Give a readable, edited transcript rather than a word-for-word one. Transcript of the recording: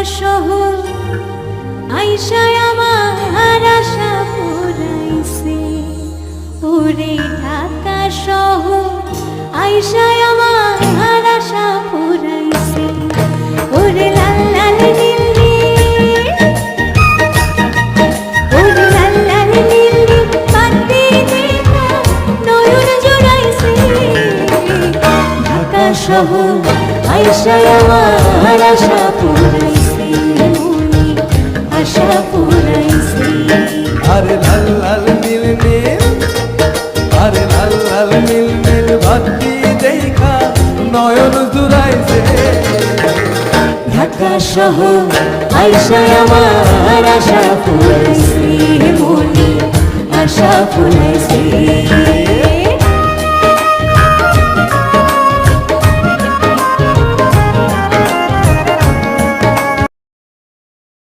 শহর আইসায় আমার আশা পুরাইছে। ওরে ঢাকা শহর আইসায় আমার আশা পুরাইছে। ওরে লাল লাল নীল নীল, ওরে লাল লাল নীল নীল পাতি দেখা নয়ন জুড়াইছে। ঢাকা শহর আইসায় আমার আশা পুরাইছে, আশা পুরাইছে। আরে লাল লাল নীল নীল, আরে লাল লাল নীল নীল বাতি দেখা নয়ন জুড়াইছে। ঢাকা শহর আইসায় আমার আশা পুরাইছে, মনে আশা পুরাইছে।